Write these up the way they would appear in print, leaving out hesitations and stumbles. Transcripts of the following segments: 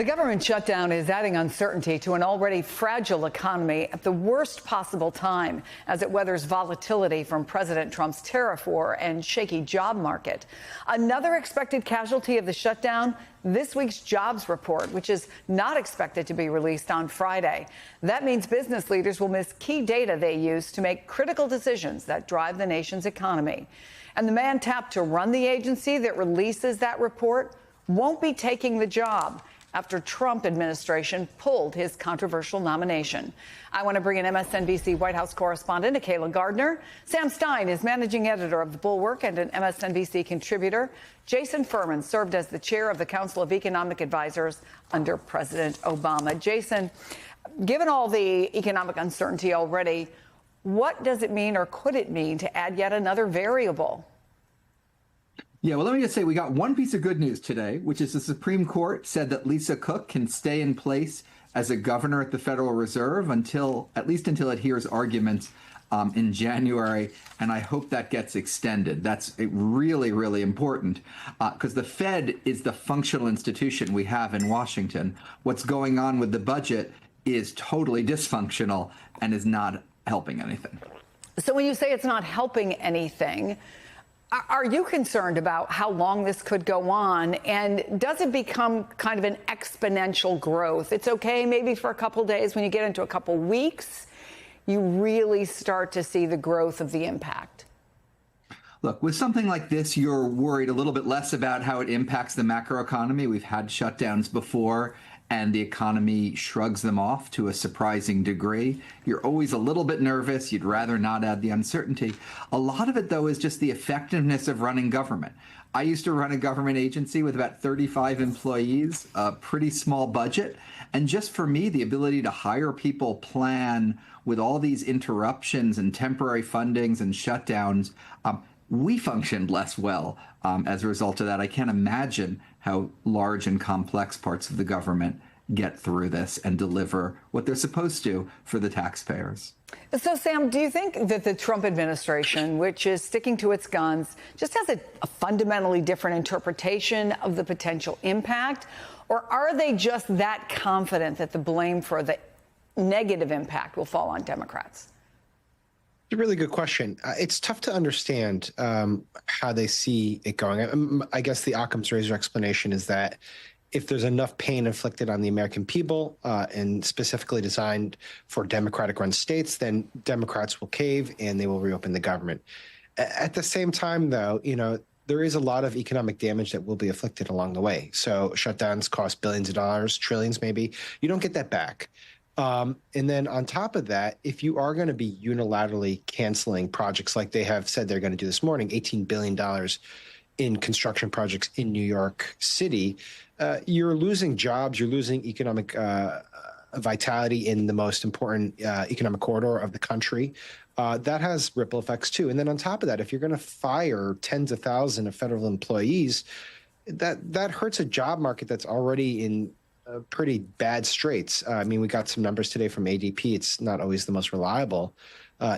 The government shutdown is adding uncertainty to an already fragile economy at the worst possible time as it weathers volatility from President Trump's tariff war and shaky job market. Another expected casualty of the shutdown, this week's jobs report, which is not expected to be released on Friday. That means business leaders will miss key data they use to make critical decisions that drive the nation's economy. And the man tapped to run the agency that releases that report won't be taking the job after Trump administration pulled his controversial nomination. I want to bring in MSNBC White House correspondent Kayla Gardner. Sam Stein is managing editor of The Bulwark and an MSNBC contributor. Jason Furman served as the chair of the Council of Economic Advisors under President Obama. Jason, given all the economic uncertainty already, what does it mean or could it mean to add yet another variable? Yeah, well, let me just say we got one piece of good news today, which is the Supreme Court said that Lisa Cook can stay in place as a governor at the Federal Reserve at least until it hears arguments in January. And I hope that gets extended. That's really, really important because the Fed is the functional institution we have in Washington. What's going on with the budget is totally dysfunctional and is not helping anything. So when you say it's not helping anything, are you concerned about how long this could go on? And does it become kind of an exponential growth? It's okay maybe for a couple days. When you get into a couple weeks, you really start to see the growth of the impact. Look, with something like this, you're worried a little bit less about how it impacts the macroeconomy. We've had shutdowns before, and the economy shrugs them off to a surprising degree. You're always a little bit nervous. You'd rather not add the uncertainty. A lot of it, though, is just the effectiveness of running government. I used to run a government agency with about 35 employees, a pretty small budget. And just for me, the ability to hire people, plan with all these interruptions and temporary fundings and shutdowns, we functioned less well as a result of that. I can't imagine how large and complex parts of the government get through this and deliver what they're supposed to for the taxpayers. So, Sam, do you think that the Trump administration, which is sticking to its guns, just has a fundamentally different interpretation of the potential impact? Or are they just that confident that the blame for the negative impact will fall on Democrats? It's a really good question. It's tough to understand how they see it going. I guess the Occam's razor explanation is that if there's enough pain inflicted on the American people and specifically designed for Democratic-run states, then Democrats will cave and they will reopen the government. At the same time, though, there is a lot of economic damage that will be afflicted along the way. So shutdowns cost billions of dollars, trillions maybe. You don't get that back. And then on top of that, if you are going to be unilaterally canceling projects like they have said they're going to do this morning, $18 billion in construction projects in New York City, you're losing jobs, you're losing economic vitality in the most important economic corridor of the country. That has ripple effects, too. And then on top of that, if you're going to fire tens of thousands of federal employees, that hurts a job market that's already in pretty bad straits. I mean, we got some numbers today from ADP. It's not always the most reliable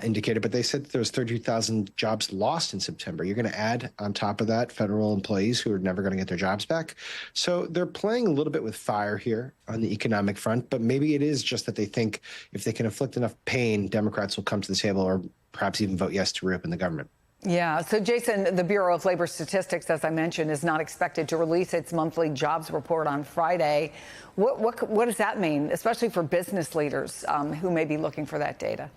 indicator, but they said that there's 30,000 jobs lost in September. You're going to add on top of that federal employees who are never going to get their jobs back. So they're playing a little bit with fire here on the economic front, but maybe it is just that they think if they can inflict enough pain, Democrats will come to the table or perhaps even vote yes to reopen the government. Yeah. So, Jason, the Bureau of Labor Statistics, as I mentioned, is not expected to release its monthly jobs report on Friday. What does that mean, especially for business leaders who may be looking for that data?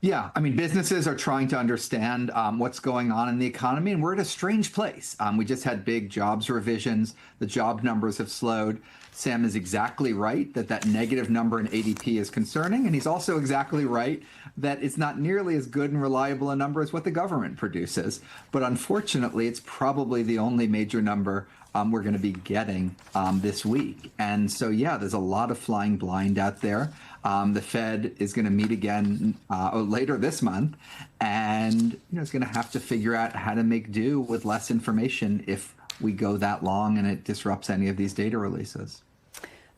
Yeah, I mean, businesses are trying to understand what's going on in the economy, and we're at a strange place. We just had big jobs revisions. The job numbers have slowed. Sam is exactly right that negative number in ADP is concerning, and he's also exactly right that it's not nearly as good and reliable a number as what the government produces. But unfortunately, it's probably the only major number we're going to be getting this week. And so, yeah, there's a lot of flying blind out there. The Fed is going to meet again later this month, and is going to have to figure out how to make do with less information if we go that long and it disrupts any of these data releases.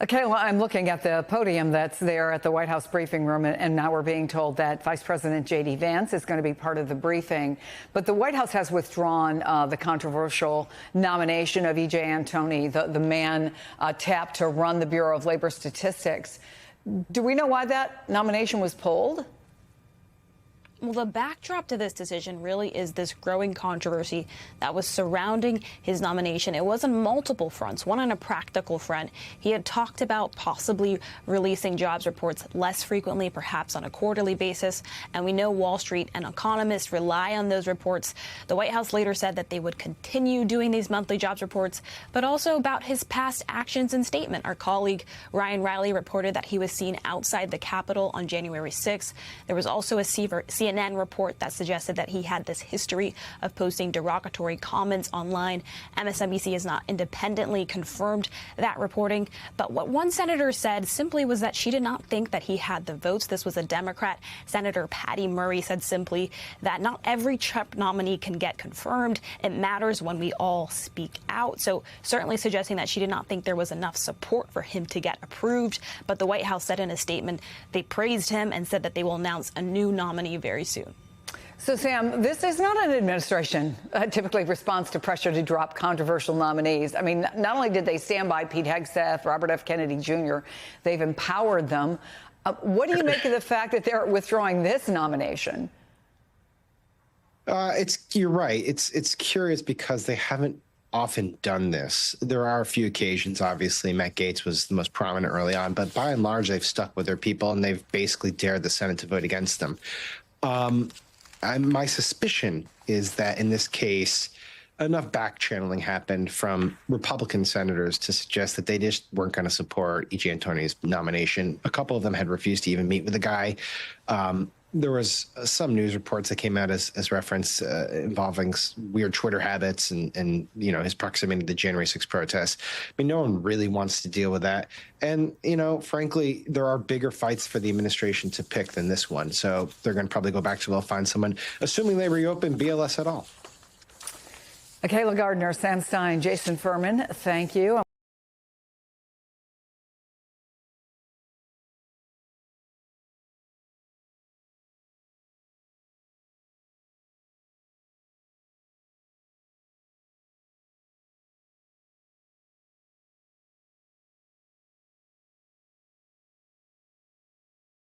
Okay, well, I'm looking at the podium that's there at the White House briefing room, and now we're being told that Vice President J.D. Vance is going to be part of the briefing. But the White House has withdrawn the controversial nomination of E.J. Antoni, the man tapped to run the Bureau of Labor Statistics. Do we know why that nomination was pulled? Well, the backdrop to this decision really is this growing controversy that was surrounding his nomination. It was on multiple fronts. One, on a practical front, he had talked about possibly releasing jobs reports less frequently, perhaps on a quarterly basis. And we know Wall Street and economists rely on those reports. The White House later said that they would continue doing these monthly jobs reports, but also about his past actions and statement. Our colleague Ryan Riley reported that he was seen outside the Capitol on January 6th. There was also a CNN report that suggested that he had this history of posting derogatory comments online. MSNBC has not independently confirmed that reporting, but what one senator said simply was that she did not think that he had the votes. This was a Democrat. Senator Patty Murray said simply that not every Trump nominee can get confirmed. It matters when we all speak out. So certainly suggesting that she did not think there was enough support for him to get approved. But the White House said in a statement they praised him and said that they will announce a new nominee very soon. So, Sam, this is not an administration typically responds to pressure to drop controversial nominees. I mean, not only did they stand by Pete Hegseth, Robert F. Kennedy Jr., they've empowered them. What do you make of the fact that they're withdrawing this nomination? You're right. It's curious because they haven't often done this. There are a few occasions, obviously. Matt Gaetz was the most prominent early on, but by and large, they've stuck with their people and they've basically dared the Senate to vote against them. My suspicion is that in this case, enough back channeling happened from Republican senators to suggest that they just weren't going to support E.J. Antoni's nomination. A couple of them had refused to even meet with the guy. There was some news reports that came out as reference involving weird Twitter habits and his proximity to the January 6th protests. I mean, no one really wants to deal with that. And, frankly, there are bigger fights for the administration to pick than this one. So they're going to probably go back to, find someone, assuming they reopen BLS at all. Kayla Gardner, Sam Stein, Jason Furman, thank you.